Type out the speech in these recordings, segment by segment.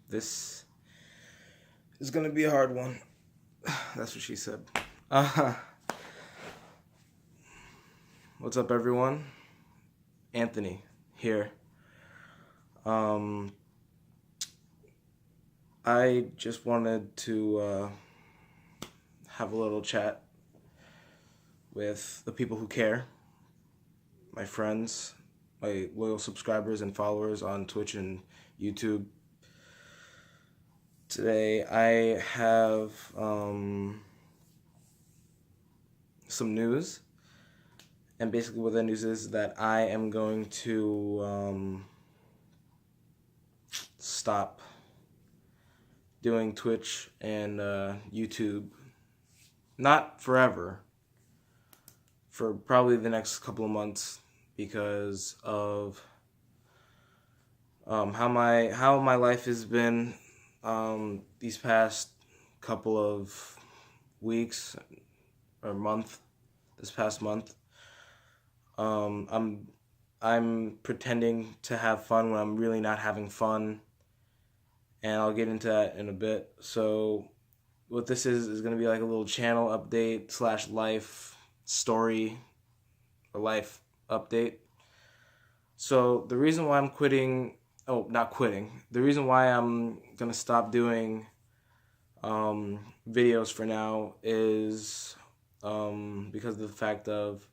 This is gonna be a hard one. That's what she said. Uh, what's up, everyone? Anthony here. I just wanted to have a little chat with the people who care, my friends, my loyal subscribers and followers on Twitch and YouTube. Today I have some news, and basically what that news is that I am going to stop doing Twitch and YouTube. Not forever, for probably the next couple of months, because of how my life has been these past couple of weeks or month. This past month, I'm pretending to have fun when I'm really not having fun, and I'll get into that in a bit. So what this is going to be like a little channel update / life story or life update. So the reason why I'm quitting, not quitting, the reason why I'm going to stop doing videos for now is because of the fact of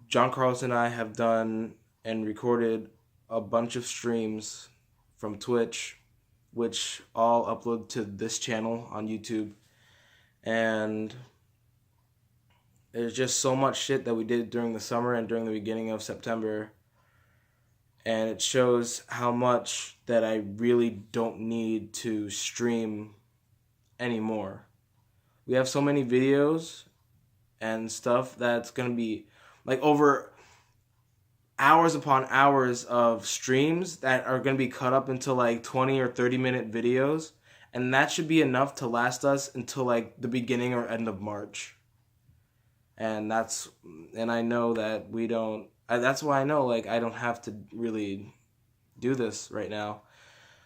John Carlos and I have done and recorded a bunch of streams from Twitch, which all upload to this channel on YouTube. And there's just so much shit that we did during the summer and during the beginning of September. And it shows how much that I really don't need to stream anymore. We have so many videos and stuff that's going to be like over hours upon hours of streams that are going to be cut up into like 20 or 30-minute videos, and that should be enough to last us until like the beginning or end of March. And I know that we don't, that's why I know like I don't have to really do this right now.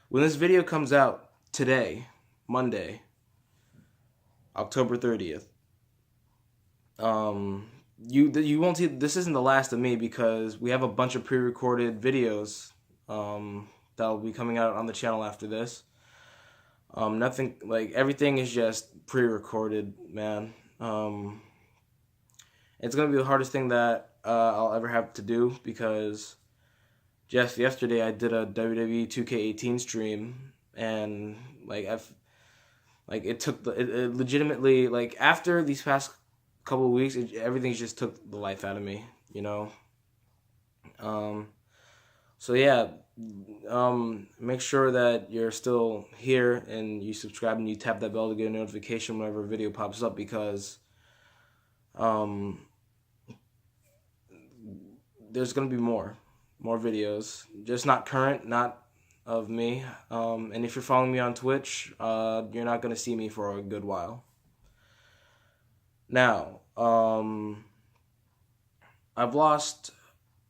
When this video comes out today, Monday, October 30th, you won't see, this isn't the last of me, because we have a bunch of pre-recorded videos that'll be coming out on the channel after this. Nothing, like, everything is just pre-recorded, man. It's gonna be the hardest thing that I'll ever have to do, because just yesterday I did a WWE 2K18 stream, and like it legitimately, like, after these past couple of weeks, everything just took the life out of me, you know. So yeah, make sure that you're still here and you subscribe and you tap that bell to get a notification whenever a video pops up, because there's gonna be more videos, just not current, not of me. And if you're following me on Twitch, you're not gonna see me for a good while. Now, I've lost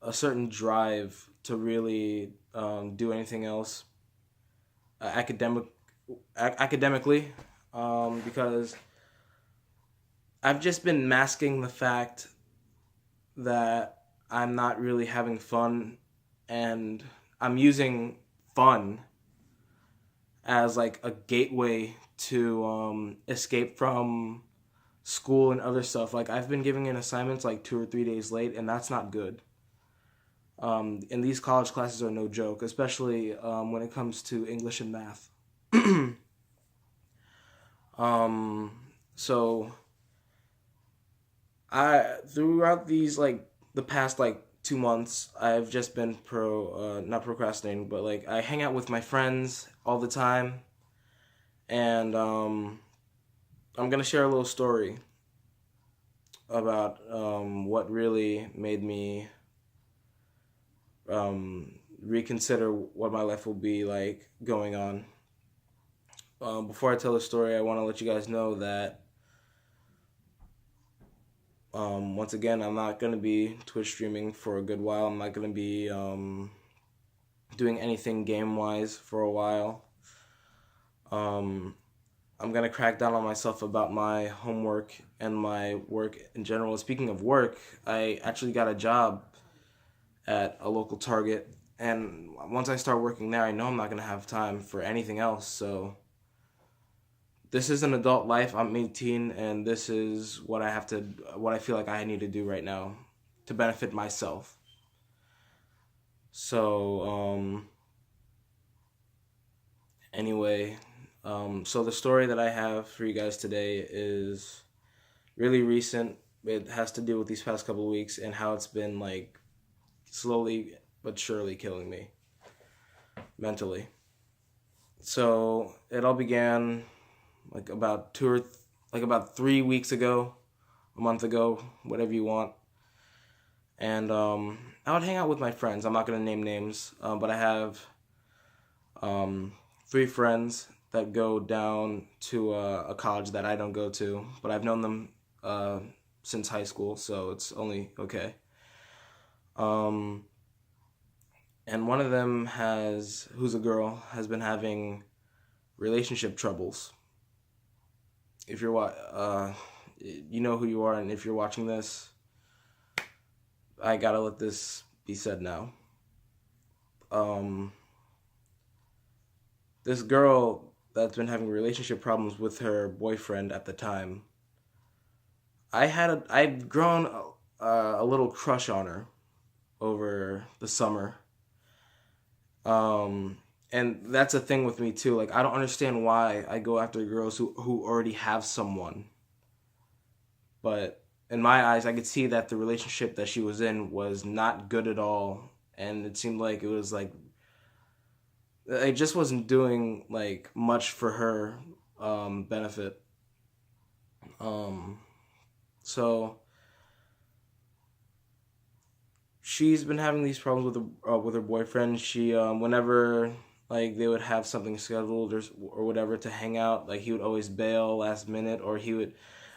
a certain drive to really do anything else academically, because I've just been masking the fact that I'm not really having fun, and I'm using fun as like a gateway to escape from school and other stuff. Like, I've been giving in assignments like 2 or 3 days late, and that's not good. And these college classes are no joke, especially when it comes to English and math. So throughout these, like, the past like 2 months, I've just been not procrastinating, but like I hang out with my friends all the time, and I'm gonna share a little story about what really made me reconsider what my life will be like going on. Before I tell the story, I want to let you guys know that once again, I'm not going to be Twitch streaming for a good while. I'm not going to be doing anything game-wise for a while. I'm gonna crack down on myself about my homework and my work in general. Speaking of work, I actually got a job at a local Target, and once I start working there, I know I'm not gonna have time for anything else. So this is an adult life. I'm 18, and this is what I feel like I need to do right now to benefit myself. So, anyway, so the story that I have for you guys today is really recent. It has to do with these past couple of weeks and how it's been like slowly but surely killing me mentally. So it all began like about 3 weeks ago, a month ago, whatever you want. And I would hang out with my friends. I'm not gonna name names, but I have um, 3 friends that go down to a college that I don't go to, but I've known them since high school, so it's only okay. Um, and one of them who's a girl, has been having relationship troubles. If you're you know who you are, and if you're watching this, I gotta let this be said now. Um, this girl that's been having relationship problems with her boyfriend at the time, I've grown a little crush on her over the summer. Um, and that's a thing with me too. Like I don't understand why I go after girls who already have someone. But in my eyes, I could see that the relationship that she was in was not good at all, and it seemed like it just wasn't doing like much for her benefit. Um, so she's been having these problems with her boyfriend. She whenever like they would have something scheduled or whatever to hang out, like he would always bail last minute, or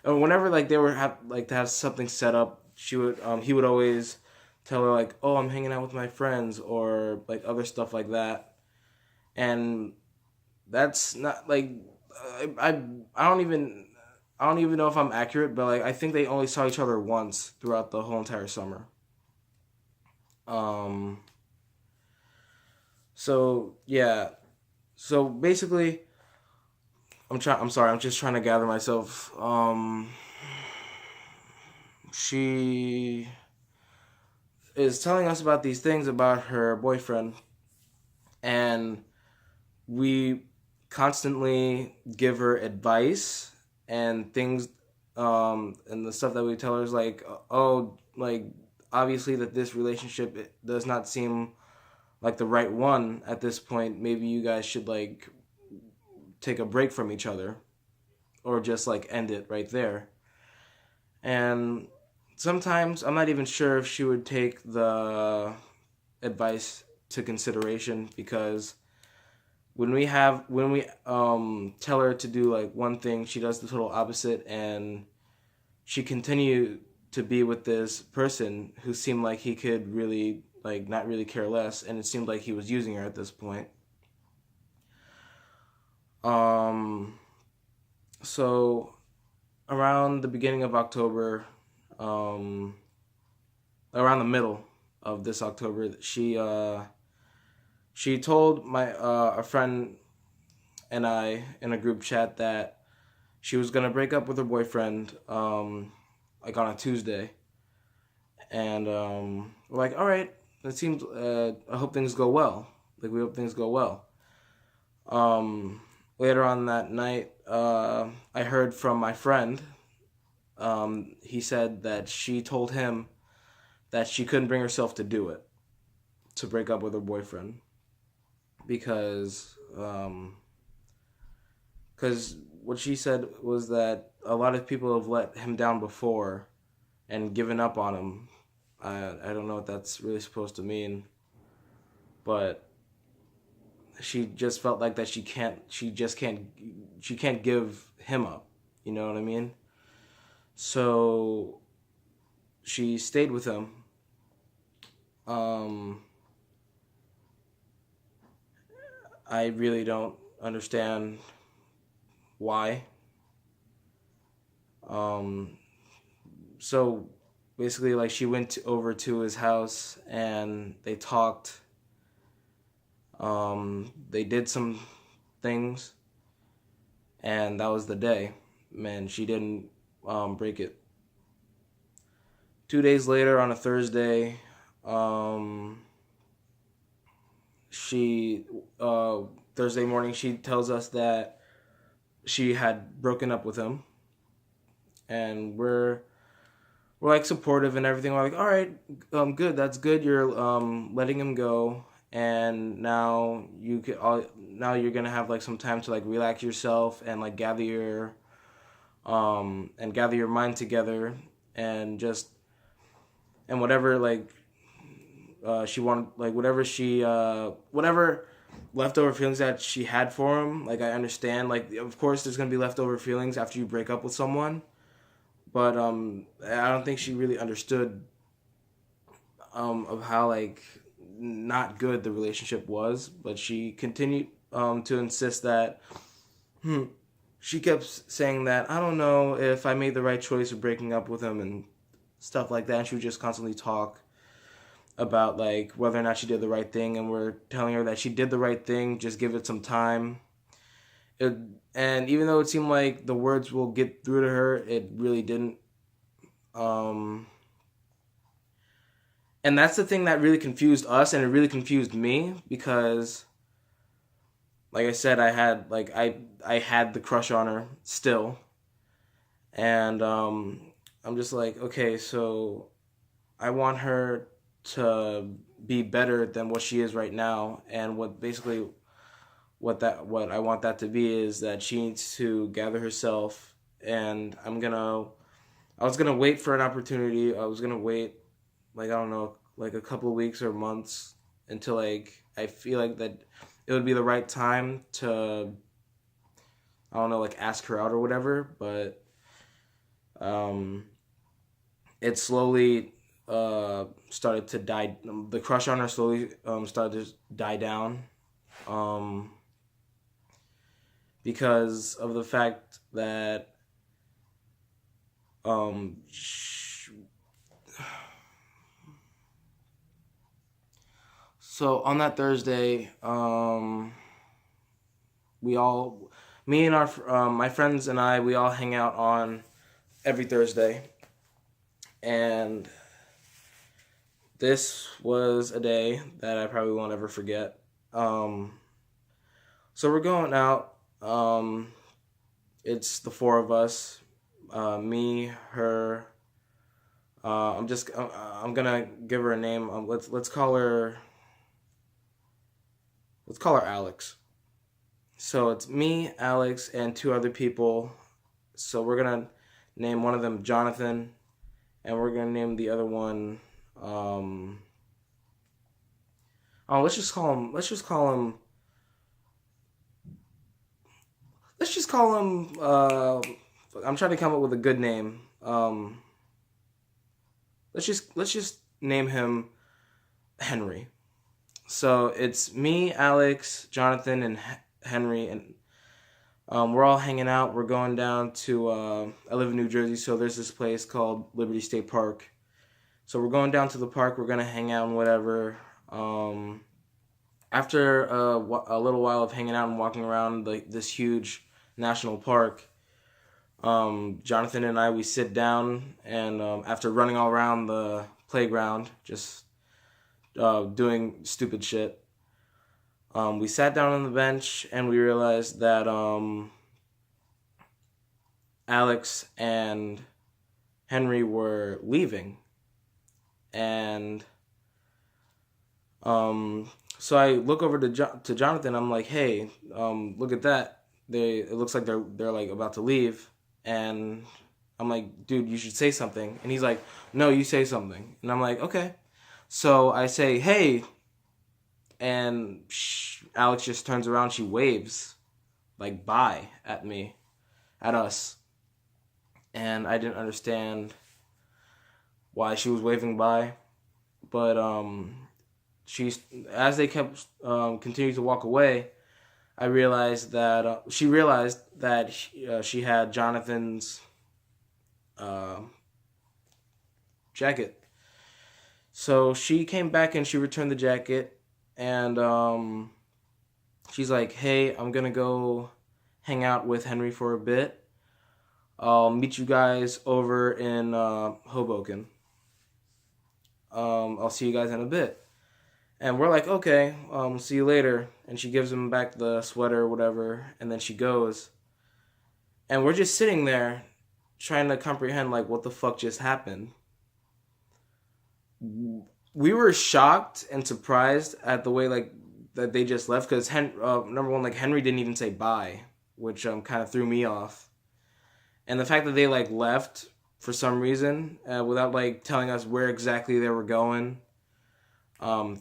or whenever like they were have like to have something set up, he would always tell her like, oh, I'm hanging out with my friends, or like other stuff like that. And that's not like I don't even know if I'm accurate, but like I think they only saw each other once throughout the whole entire summer. Um, so yeah, so basically, I'm sorry. I'm just trying to gather myself. She is telling us about these things about her boyfriend, and we constantly give her advice and things. And the stuff that we tell her is like, oh, like obviously that this relationship does not seem like the right one at this point. Maybe you guys should like take a break from each other, or just like end it right there. And sometimes I'm not even sure if she would take the advice to consideration, because when we tell her to do like one thing, she does the total opposite, and she continued to be with this person who seemed like he could really like not really care less, and it seemed like he was using her at this point. Um, so around the beginning of October, um, around the middle of this October, she told my a friend and I in a group chat that she was gonna break up with her boyfriend like on a Tuesday, and we're like, all right, it seems. I hope things go well. Like we hope things go well. Later on that night, I heard from my friend. He said that she told him that she couldn't bring herself to do it, to break up with her boyfriend, because what she said was that a lot of people have let him down before and given up on him. I don't know what that's really supposed to mean, but she just felt like that she can't give him up. You know what I mean? So she stayed with him. Um, I really don't understand why. Um, so basically, like, she went over to his house and they talked. They did some things, and that was the day. Man, she didn't break it. 2 days later, on a Thursday, um, she Thursday morning, she tells us that she had broken up with him, and we're like supportive and everything. We're like, all right, good, that's good. You're letting him go, and now you're gonna have like some time to like relax yourself and like gather your mind together, and just and whatever like she wanted, like whatever leftover feelings that she had for him. Like, I understand, like, of course there's gonna be leftover feelings after you break up with someone, but I don't think she really understood of how like not good the relationship was. But she continued to insist that she kept saying that I don't know if I made the right choice of breaking up with him and stuff like that. And she would just constantly talk about like whether or not she did the right thing, and we're telling her that she did the right thing, just give it some time. It, and even though it seemed like the words will get through to her, it really didn't. Um, and that's the thing that really confused us, and it really confused me, because like I said, I had the crush on her still, and I'm just like, okay, so I want her to be better than what she is right now, and what I want that to be is that she needs to gather herself. And I was gonna wait for an opportunity. I was gonna wait, like, I don't know, like a couple of weeks or months, until like I feel like that it would be the right time to, I don't know, like, ask her out or whatever. But um it slowly started to die. The crush on her slowly started to die down, um, because of the fact that um, so on that Thursday, we all, me and my friends and I, we all hang out on every Thursday, and this was a day that I probably won't ever forget. Um, so we're going out. It's the four of us, me, her. I'm gonna give her a name. Let's call her Alex. So it's me, Alex, and two other people. So we're gonna name one of them Jonathan, and we're gonna name the other one. Oh, let's just call him. Let's just call him. I'm trying to come up with a good name. Let's just name him Henry. So it's me, Alex, Jonathan, and Henry, and we're all hanging out. We're going down to. I live in New Jersey, so there's this place called Liberty State Park. So we're going down to the park. We're gonna hang out and whatever. After a little while of hanging out and walking around this huge national park, Jonathan and I, we sit down, and after running all around the playground, just doing stupid shit, we sat down on the bench, and we realized that Alex and Henry were leaving. And so I look over to Jonathan. I'm like, hey, look at that. It looks like they're like about to leave. And I'm like, dude, you should say something. And he's like, no, you say something. And I'm like, okay. So I say, hey, and Alex just turns around. She waves like bye at me, at us. And I didn't understand why she was waving bye. But she's, as they kept continuing to walk away, I realized that she realized that she had Jonathan's uh, jacket. So she came back and she returned the jacket, and she's like, "Hey, I'm gonna go hang out with Henry for a bit. I'll meet you guys over in Hoboken. I'll see you guys in a bit." And we're like, "Okay, see you later." And she gives him back the sweater or whatever, and then she goes. And we're just sitting there trying to comprehend, like, what the fuck just happened. We were shocked and surprised at the way, like, that they just left, because number one, like, Henry didn't even say bye, which kind of threw me off. And the fact that they, like, left for some reason without, like, telling us where exactly they were going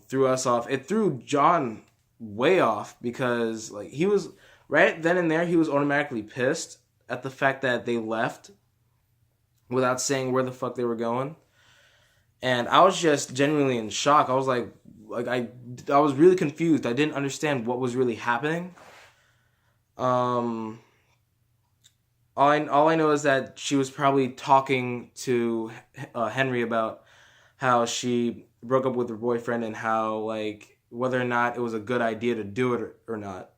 threw us off. It threw John way off, because, like, he was right then and there, he was automatically pissed at the fact that they left without saying where the fuck they were going. And I was just genuinely in shock. I was like I was really confused. I didn't understand what was really happening. All I know is that she was probably talking to Henry about how she broke up with her boyfriend, and how, like, whether or not it was a good idea to do it or not.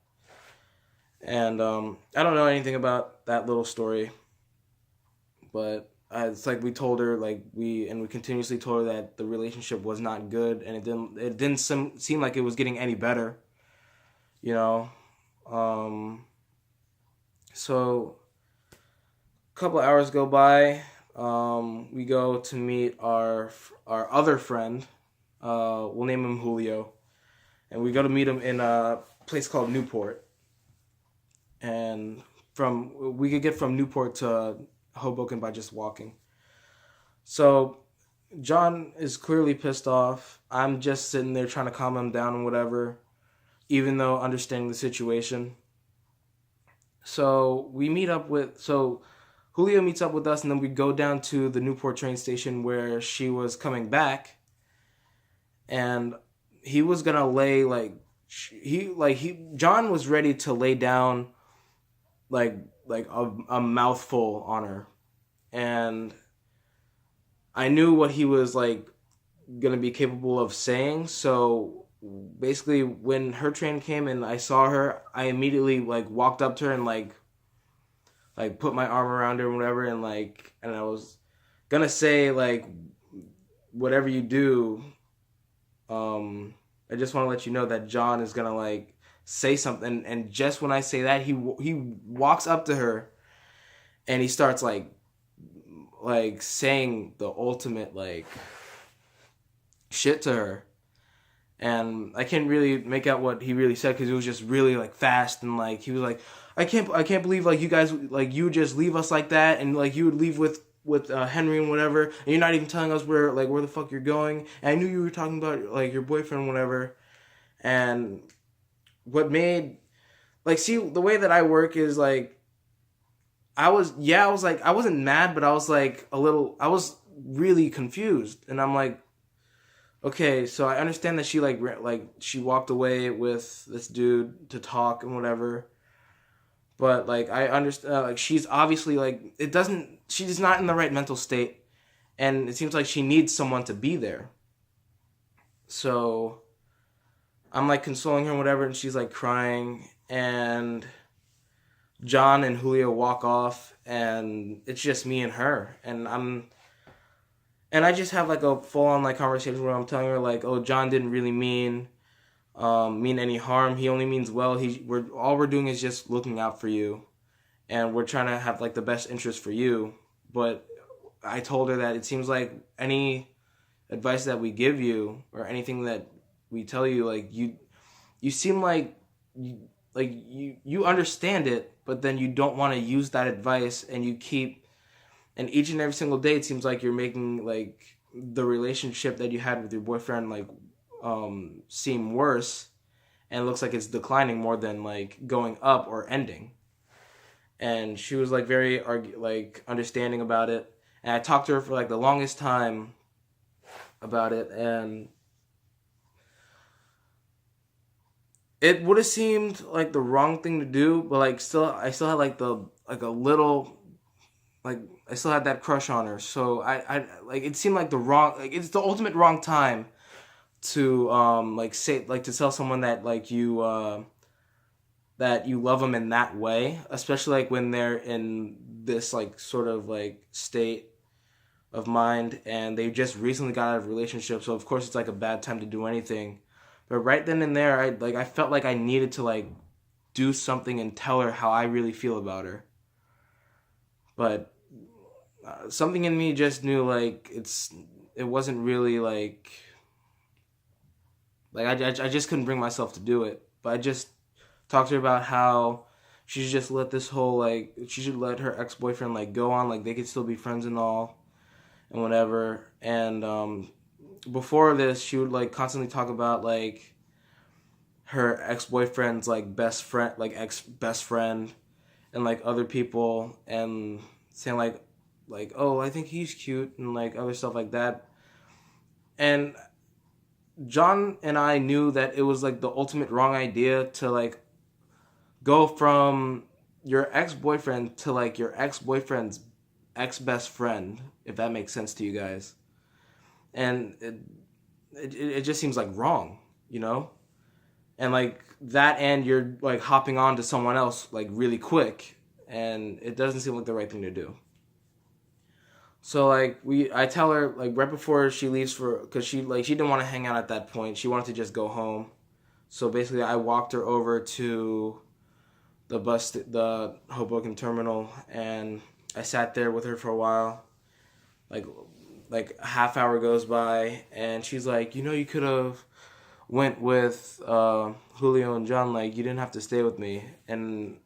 And I don't know anything about that little story, but it's like we told her, like, we continuously told her that the relationship was not good, and it didn't seem like it was getting any better, you know. So a couple of hours go by. We go to meet our other friend. We'll name him Julio, and we go to meet him in a place called Newport. And we could get from Newport to Hoboken by just walking. So John is clearly pissed off. I'm just sitting there trying to calm him down and whatever, even though understanding the situation. So Julio meets up with us, and then we go down to the Newport train station where she was coming back, and he was gonna lay John was ready to lay down like a mouthful on her, and I knew what he was, like, gonna be capable of saying. So basically, when her train came and I saw her, I immediately, like, walked up to her and like put my arm around her and whatever, and I was gonna say, like, whatever you do, I just want to let you know that John is gonna, like, say something. And just when I say that, he walks up to her and he starts like saying the ultimate, like, shit to her. And I can't really make out what he really said, because it was just really, like, fast, and, like, he was like, I can't believe, like, you guys, like, you would just leave us like that, and, like, you would leave with Henry and whatever, and you're not even telling us where the fuck you're going. And I knew you were talking about, like, your boyfriend, whatever. And what made, like, see, the way that I work is, like, I wasn't mad, but I was really confused. And I'm like, okay, so I understand that she, she walked away with this dude to talk and whatever. But, like, I understand, like, she's obviously, like, she's not in the right mental state. And it seems like she needs someone to be there. So I'm, like, consoling her and whatever, and she's, like, crying. And John and Julio walk off, and it's just me and her. And I just have, like, a full-on, like, conversation where I'm telling her, like, oh, John didn't really mean any harm. He only means well. All we're doing is just looking out for you, and we're trying to have, like, the best interest for you. But I told her that it seems like any advice that we give you, or anything that we tell you, like, you seem like you understand it, but then you don't want to use that advice, and and each and every single day it seems like you're making, like, the relationship that you had with your boyfriend, like, seem worse, and it looks like it's declining more than, like, going up or ending. And she was, like, very understanding about it, and I talked to her for, like, the longest time about it, and it would have seemed like the wrong thing to do, but like I still had like a little, like I still had that crush on her. So I like it seemed like the wrong, like it's the ultimate wrong time to like say, like to tell someone that you love them in that way, especially like when they're in this like sort of like state of mind and they just recently got out of a relationship. So of course it's like a bad time to do anything. But right then and there, I felt like I needed to like do something and tell her how I really feel about her. But something in me just knew like it wasn't really like I just couldn't bring myself to do it. But I just talked to her about how she should just let this whole like she should let her ex-boyfriend like go on, like they could still be friends and all and whatever. And before this, she would like constantly talk about like her ex-boyfriend's like best friend, like ex-best friend, and like other people, and saying like oh, I think he's cute and like other stuff like that. And John and I knew that it was like the ultimate wrong idea to like go from your ex-boyfriend to like your ex-boyfriend's ex-best friend, if that makes sense to you guys. And it just seems like wrong, you know? And like that, and you're like hopping on to someone else like really quick, and it doesn't seem like the right thing to do. So like I tell her like right before she leaves because she didn't want to hang out at that point. She wanted to just go home. So basically, I walked her over to the Hoboken terminal, and I sat there with her for a while. Like a half hour goes by, and she's like, you could have went with Julio and John. Like you didn't have to stay with me, and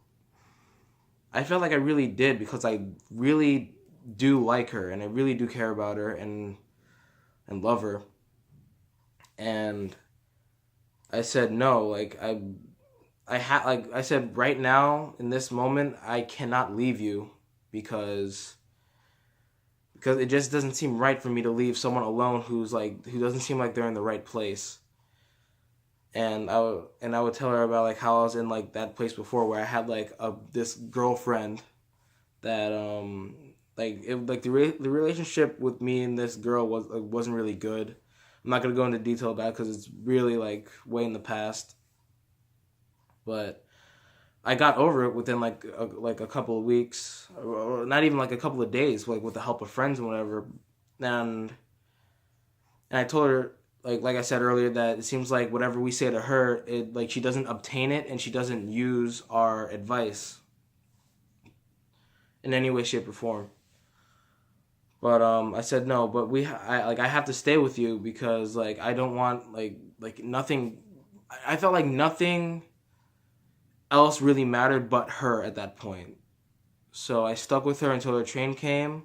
I felt like I really did because I really do like her and I really do care about her and love her. And I said no, like I said right now in this moment I cannot leave you because it just doesn't seem right for me to leave someone alone who doesn't seem like they're in the right place. And I would tell her about like how I was in like that place before where I had like this girlfriend that the relationship with me and this girl wasn't really good. I'm not gonna go into detail about it because it's really like way in the past. But I got over it within like a couple of weeks, or not even like a couple of days, like with the help of friends and whatever. And I told her like I said earlier that it seems like whatever we say to her, it like she doesn't obtain it and she doesn't use our advice in any way, shape, or form. But I said no. But I have to stay with you because like I don't want like nothing. I felt like nothing else really mattered but her at that point. So I stuck with her until her train came.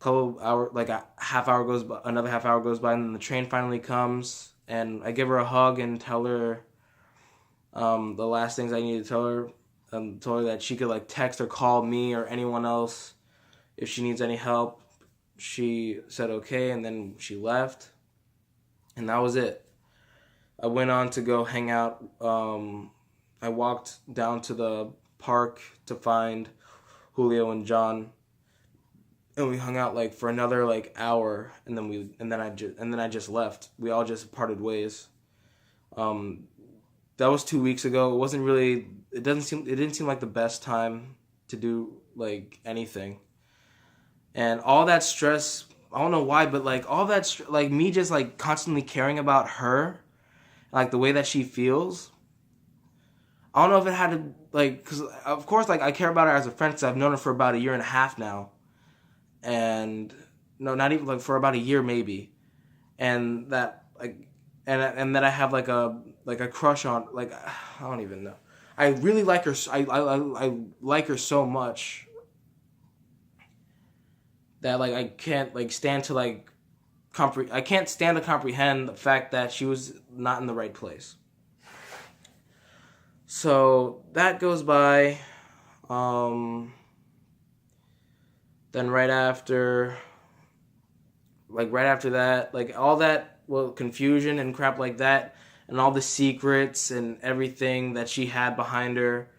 Couple hour, like a half hour goes by, another half hour goes by, and then the train finally comes, and I give her a hug and tell her the last things I need to tell her. Told her that she could like text or call me or anyone else if she needs any help. She said okay, and then she left, and that was it. I went on to go hang out. I walked down to the park to find Julio and John, and we hung out like for another like hour, and then I just left. We all just parted ways. Um, that was 2 weeks ago. It wasn't really. It didn't seem like the best time to do like anything, and all that stress. I don't know why, but like all that like me just like constantly caring about her, like the way that she feels. I don't know if it had to like because of course like I care about her as a friend because I've known her for about a year and a half now, and no, not even like for about a year maybe, and that like and that I have like a crush on, like I don't even know. I really like her. I like her so much that like I can't like stand to like I can't stand to comprehend the fact that she was not in the right place. So that goes by. Um, then right after that, like all that, well, confusion and crap like that, and all the secrets and everything that she had behind her.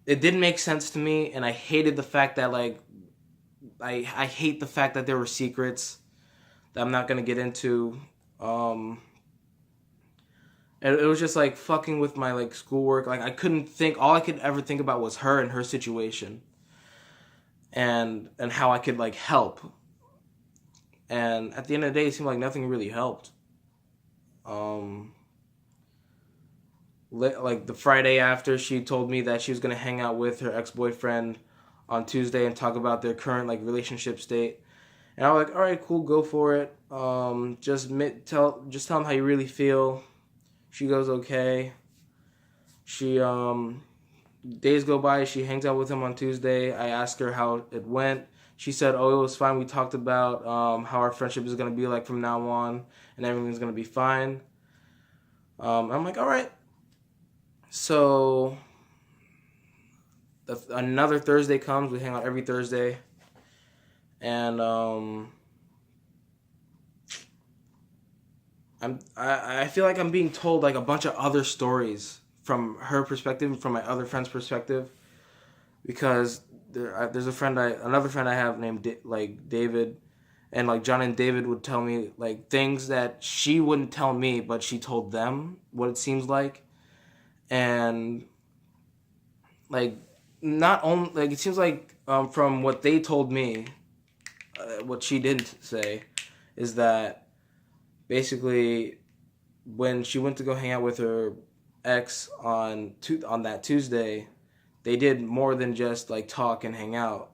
It didn't make sense to me, and I hated the fact that, like, I hate the fact that there were secrets that I'm not gonna get into. And it was just like fucking with my like schoolwork. Like I couldn't think. All I could ever think about was her and her situation, and how I could like help. And at the end of the day, it seemed like nothing really helped. Um, like the Friday after, she told me that she was gonna hang out with her ex-boyfriend on Tuesday and talk about their current like relationship state. And I was like, all right, cool, go for it. Just tell them how you really feel. She goes, okay. She days go by. She hangs out with him on Tuesday. I asked her how it went. She said, oh, it was fine. We talked about how our friendship is gonna be like from now on, and everything's gonna be fine. I'm like, all right. So another Thursday comes. We hang out every Thursday, and I feel like I'm being told like a bunch of other stories from her perspective, from my other friend's perspective, because there's another friend I have named David, and like John and David would tell me like things that she wouldn't tell me, but she told them what it seems like, and like not only like it seems like from what they told me, what she didn't say, is that basically when she went to go hang out with her ex on that Tuesday, they did more than just like talk and hang out,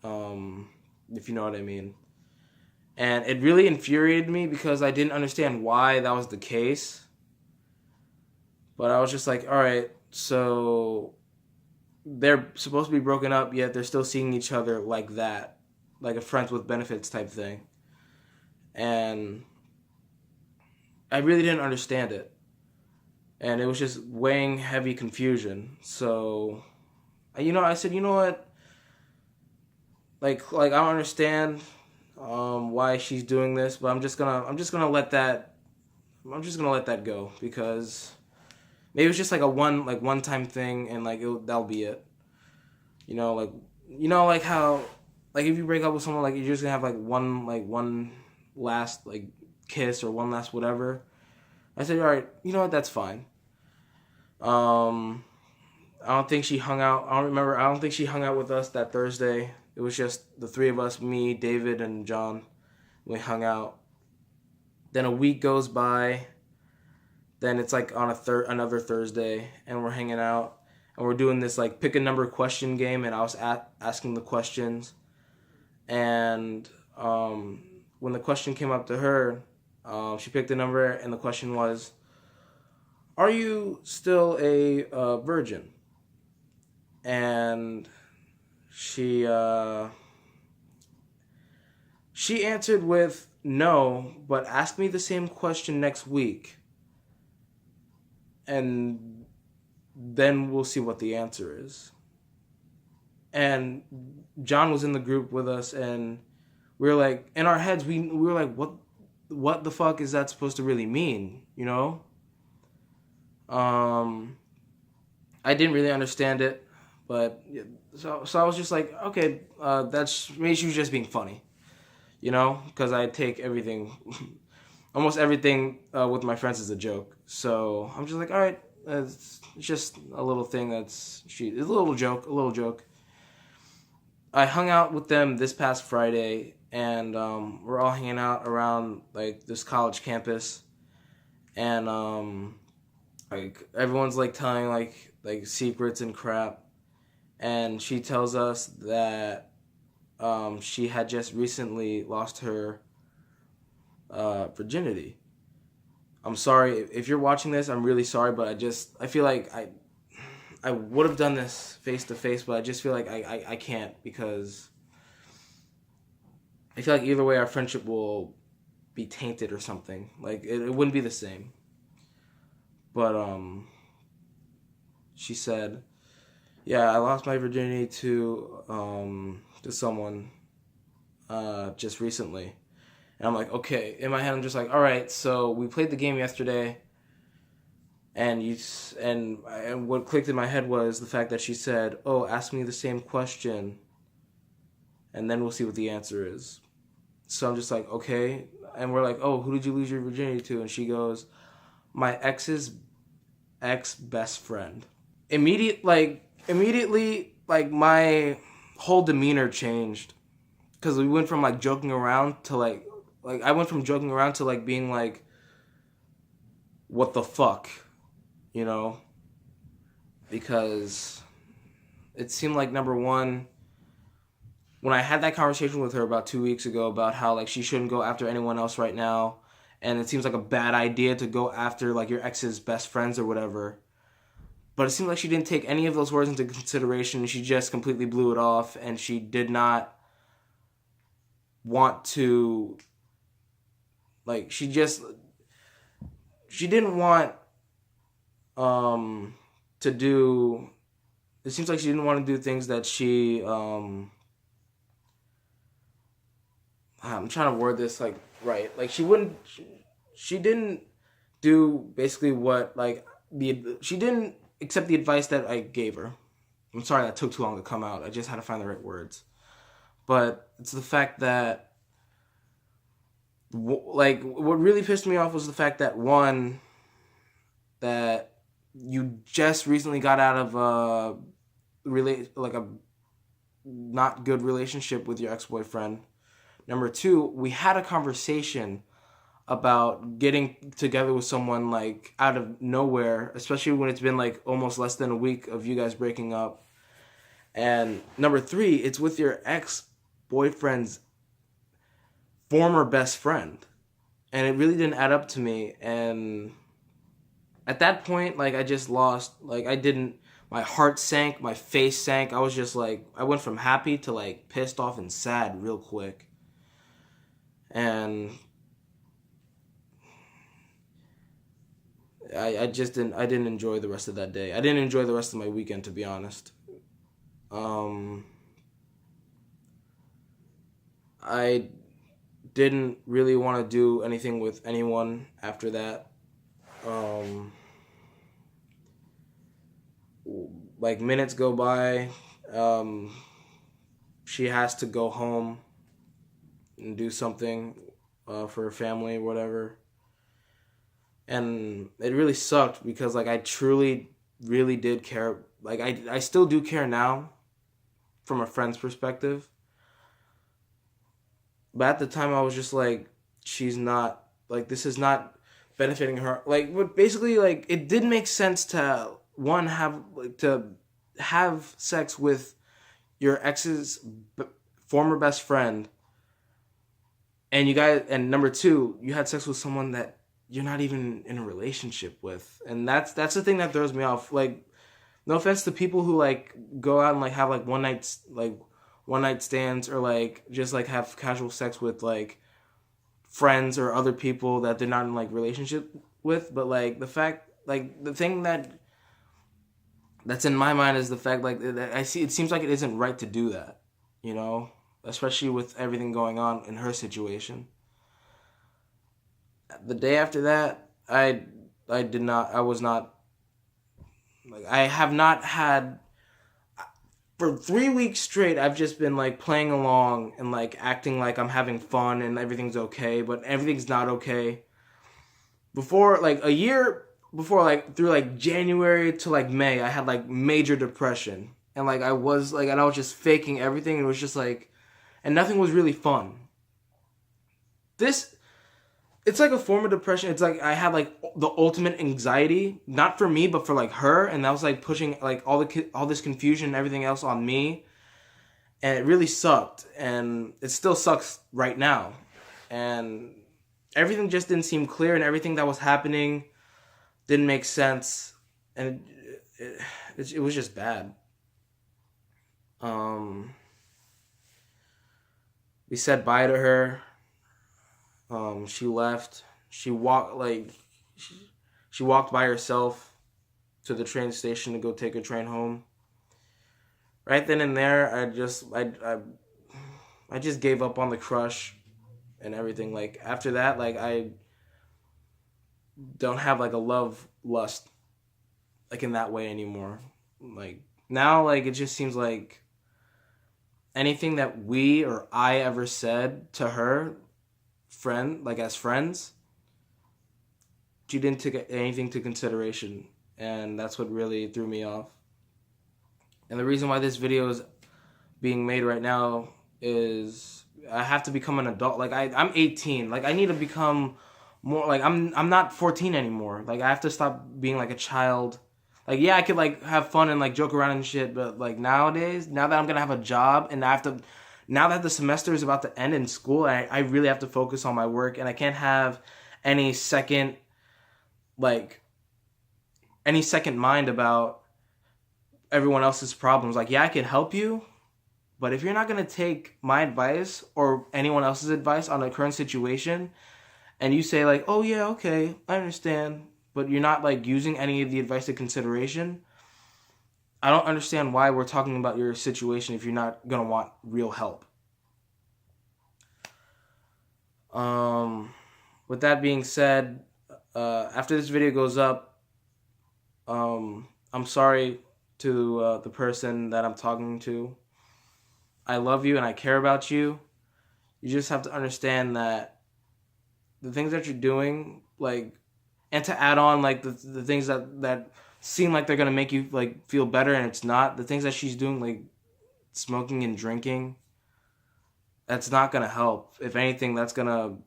if you know what I mean. And it really infuriated me because I didn't understand why that was the case. But I was just like, all right, so they're supposed to be broken up, yet they're still seeing each other like that, like a friends with benefits type thing. And I really didn't understand it. And it was just weighing heavy confusion. So, I said, you know what? Like I don't understand why she's doing this, but I'm just gonna let that go, because maybe it's just like a one time thing, and like that'll be it. Like how like if you break up with someone, like you're just gonna have one last like kiss or one last whatever. I said, all right, you know what, that's fine. I don't think she hung out. I don't remember. I don't think she hung out with us that Thursday. It was just the three of us, me, David, and John. We hung out. Then a week goes by. Then it's like on another Thursday, and we're hanging out, and we're doing this like pick a number question game, and I was asking the questions, and when the question came up to her, she picked a number, and the question was, "Are you still a virgin?" And she answered with no, but asked me the same question next week, and then we'll see what the answer is. And John was in the group with us, and we were like, in our heads, we were like, what the fuck is that supposed to really mean, you know? I didn't really understand it, but so I was just like, okay, that's maybe she was just being funny, because I take everything, almost everything with my friends as a joke. So I'm just like, all right, it's just a little thing it's a little joke. I hung out with them this past Friday, and we're all hanging out around like this college campus, and like everyone's like telling like secrets and crap, and she tells us that she had just recently lost her virginity. I'm sorry if you're watching this. I'm really sorry, but I feel like I would have done this face to face, but I just feel like I can't, because I feel like either way our friendship will be tainted or something. Like it wouldn't be the same. But she said, "Yeah, I lost my virginity to someone just recently." And I'm like, okay. In my head, I'm just like, all right. So we played the game yesterday. And what clicked in my head was the fact that she said, "Oh, ask me the same question, and then we'll see what the answer is." So I'm just like, okay. And we're like, "Oh, who did you lose your virginity to?" And she goes, "My ex's ex best friend." Immediately, like my whole demeanor changed because we went from like joking around to like I went from joking around to like being like, "What the fuck," you know? Because it seemed like, number one, when I had that conversation with her about 2 weeks ago about how like she shouldn't go after anyone else right now, and it seems like a bad idea to go after like your ex's best friends or whatever. But it seemed like she didn't take any of those words into consideration. She just completely blew it off, and she did not want to, like, she didn't want to do. It seems like she didn't want to do things that she I'm trying to word this like right. Like she didn't do basically what like she didn't accept the advice that I gave her. I'm sorry that took too long to come out. I just had to find the right words. But it's the fact that like what really pissed me off was the fact that, one, that you just recently got out of a like a not good relationship with your ex-boyfriend. Number two, we had a conversation about getting together with someone like out of nowhere, especially when it's been like almost less than a week of you guys breaking up. And number three, it's with your ex-boyfriend's former best friend. And it really didn't add up to me. And at that point, like, I just lost, like, I didn't, my heart sank, my face sank. I was just like, I went from happy to like pissed off and sad real quick. And I didn't enjoy the rest of that day. I didn't enjoy the rest of my weekend, to be honest. I didn't really want to do anything with anyone after that. Um, like, minutes go by. Um, she has to go home and do something for her family or whatever. And it really sucked because like I truly really did care. Like I still do care now from a friend's perspective. But at the time I was just like, she's not, like, this is not benefiting her. Like, but basically, like, it did make sense to one have like to have sex with your ex's former best friend, and you guys, and number two, you had sex with someone that you're not even in a relationship with, and that's the thing that throws me off. Like, no offense to people who like go out and like have like one night stands, or like just like have casual sex with like friends or other people that they're not in like relationship with, but like the fact, like the thing that's in my mind is the fact, like, that I see, it seems like it isn't right to do that, you know, especially with everything going on in her situation. The day after that, I was not, like, I have not had, for 3 weeks straight, I've just been like playing along and like acting like I'm having fun and everything's okay, but everything's not okay. Before, like, a year before, like through like January to like May, I had like major depression, and like and I was just faking everything, and it was just like, and nothing was really fun. This, it's like a form of depression. It's like I had like the ultimate anxiety, not for me, but for like her, and that was like pushing like all this confusion and everything else on me, and it really sucked, and it still sucks right now, and everything just didn't seem clear, and everything that was happening didn't make sense, and it was just bad. Um, we said bye to her. She left. She, she walked by herself to the train station to go take a train home. Right then and there, I just gave up on the crush and everything. Like, after that, like, I don't have like a love lust like in that way anymore. Like now, like it just seems like anything that we or I ever said to her, as friends, she didn't take anything to consideration, and that's what really threw me off. And the reason why this video is being made right now is I have to become an adult. Like I'm 18. Like I need to become more like I'm not 14 anymore. Like I have to stop being like a child. Like yeah, I could like have fun and like joke around and shit, but like nowadays, now that I'm gonna have a job and now that the semester is about to end in school, I really have to focus on my work, and I can't have any second mind about everyone else's problems. Like yeah, I can help you, but if you're not going to take my advice or anyone else's advice on a current situation, and you say like, oh yeah, okay, I understand, but you're not like using any of the advice into consideration, I don't understand why we're talking about your situation if you're not going to want real help. With that being said, after this video goes up, I'm sorry to the person that I'm talking to. I love you and I care about you. You just have to understand that the things that you're doing, like, and to add on, like, the things that seem like they're going to make you, like, feel better and it's not, the things that she's doing, like, smoking and drinking, that's not going to help. If anything, that's going to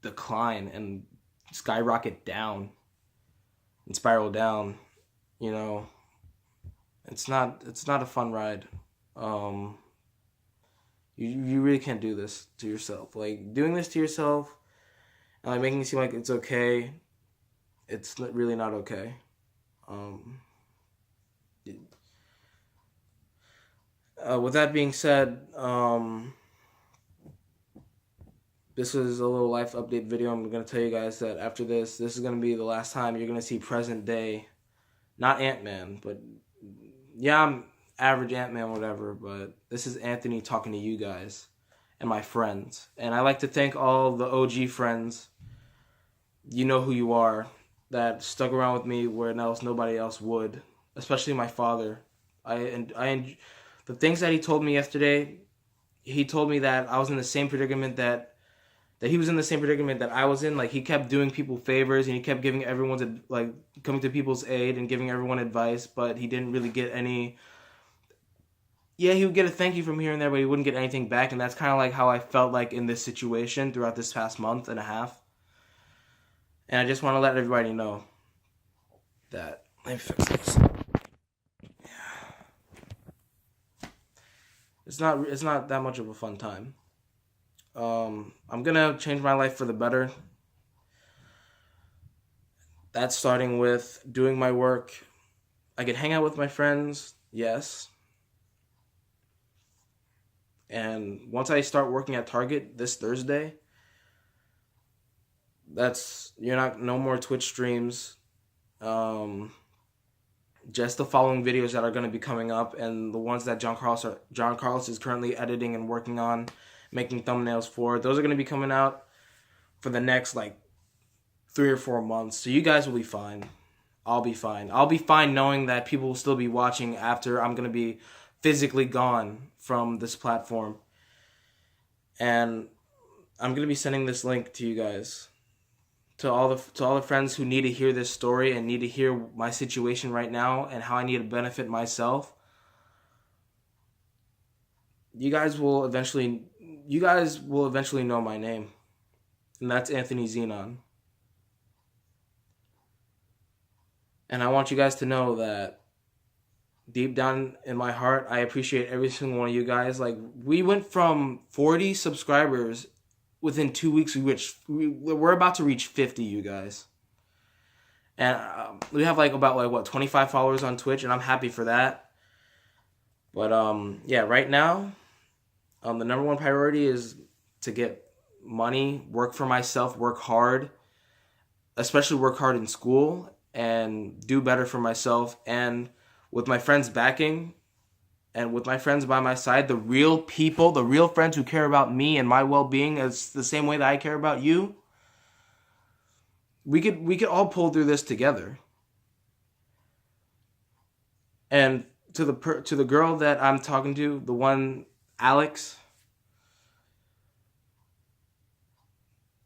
decline and skyrocket down and spiral down, you know. It's not a fun ride. You really can't do this to yourself. Like doing this to yourself and like making it seem like it's okay, it's really not okay. With that being said, this is a little life update video. I'm gonna tell you guys that after this is gonna be the last time you're gonna see present day, not Ant-Man, but yeah, I'm average Ant-Man, whatever, but this is Anthony talking to you guys and my friends. And I like to thank all the OG friends, you know who you are, that stuck around with me where nobody else would, especially my father. The things that he told me yesterday, he told me that I was in the same predicament that he was in the same predicament that I was in. Like he kept doing people favors and he kept giving everyone's like coming to people's aid and giving everyone advice, but he didn't really get any. Yeah, he would get a thank you from here and there, but he wouldn't get anything back, and that's kind of like how I felt like in this situation throughout this past month and a half. And I just want to let everybody know that. Let me fix this. Yeah. It's not that much of a fun time. I'm gonna change my life for the better. That's starting with doing my work. I can hang out with my friends, yes. And once I start working at Target this Thursday, no more Twitch streams. Just the following videos that are going to be coming up, and the ones that John Carlos is currently editing and working on, making thumbnails for. Those are going to be coming out for the next like 3 or 4 months. So you guys will be fine. I'll be fine. I'll be fine knowing that people will still be watching after I'm going to be physically gone from this platform. And I'm going to be sending this link to you guys. To all the friends who need to hear this story and need to hear my situation right now and how I need to benefit myself. You guys will eventually know my name. And that's Anthony Zenon. And I want you guys to know that deep down in my heart, I appreciate every single one of you guys. Like, we went from 40 subscribers within 2 weeks. We're about to reach 50, you guys. And we have about 25 followers on Twitch, and I'm happy for that. But yeah, right now, the number one priority is to get money, work for myself, work hard, especially work hard in school, and do better for myself. And with my friends backing, and with my friends by my side, the real people, the real friends who care about me and my well-being as the same way that I care about you, we could all pull through this together. And to the girl that I'm talking to, the one, Alex,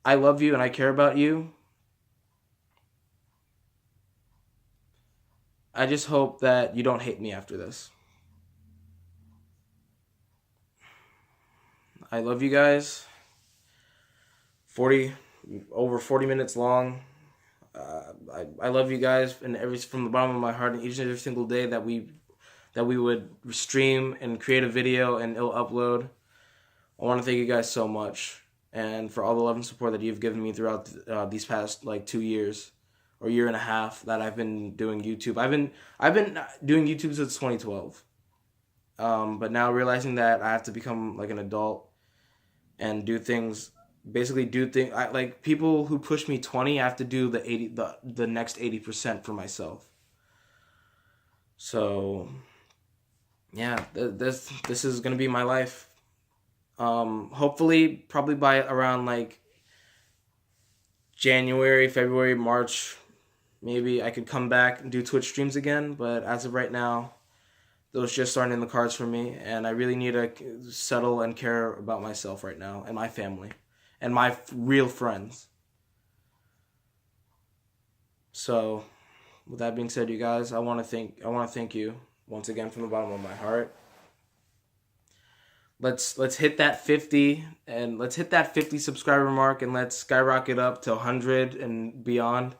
I love you and I care about you. I just hope that you don't hate me after this. I love you guys. Over 40 minutes long. I love you guys, and from the bottom of my heart, and each and every single day that we would stream and create a video and it'll upload. I want to thank you guys so much, and for all the love and support that you've given me throughout these past 2 years or year and a half that I've been doing YouTube. I've been doing YouTube since 2012, but now realizing that I have to become an adult and do things. Basically, like people who push me 20. I have to do the next 80% for myself. So, yeah, this is gonna be my life. Hopefully, probably by around January, February, March, maybe I could come back and do Twitch streams again. But as of right now, those just aren't in the cards for me, and I really need to settle and care about myself right now and my family and my real friends. So, with that being said, you guys, I want to thank you once again from the bottom of my heart. Let's hit that 50 and let's hit that 50 subscriber mark, and let's skyrocket up to 100 and beyond.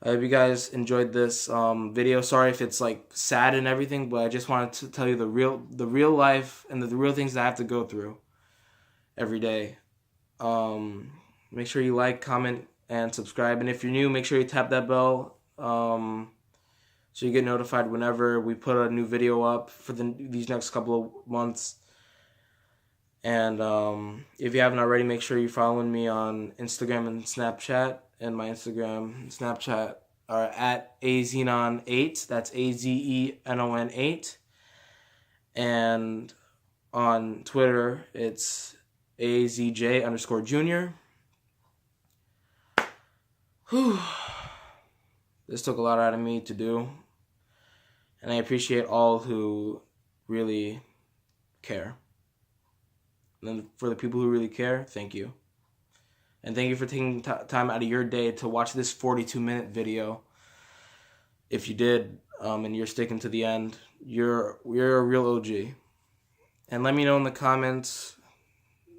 I hope you guys enjoyed this video. Sorry if it's sad and everything, but I just wanted to tell you the real life and the real things that I have to go through every day. Make sure you like, comment, and subscribe. And if you're new, make sure you tap that bell so you get notified whenever we put a new video up for these next couple of months. And if you haven't already, make sure you're following me on Instagram and Snapchat. And my Instagram and Snapchat are at azenon8. That's AZENON8. And on Twitter, it's AZJ_Junior. Whew. This took a lot out of me to do. And I appreciate all who really care. And then for the people who really care, thank you. And thank you for taking time out of your day to watch this 42-minute video. If you did, and you're sticking to the end, you're a real OG. And let me know in the comments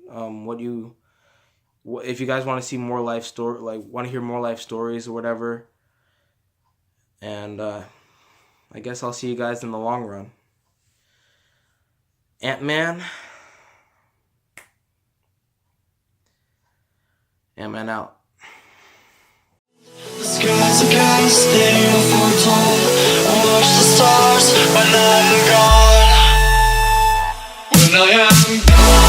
if you guys want to see more life story, want to hear more life stories or whatever. And I guess I'll see you guys in the long run. Ant-Man out. The skies are cast, they are foretold. Watch the stars when I'm gone. When I am gone.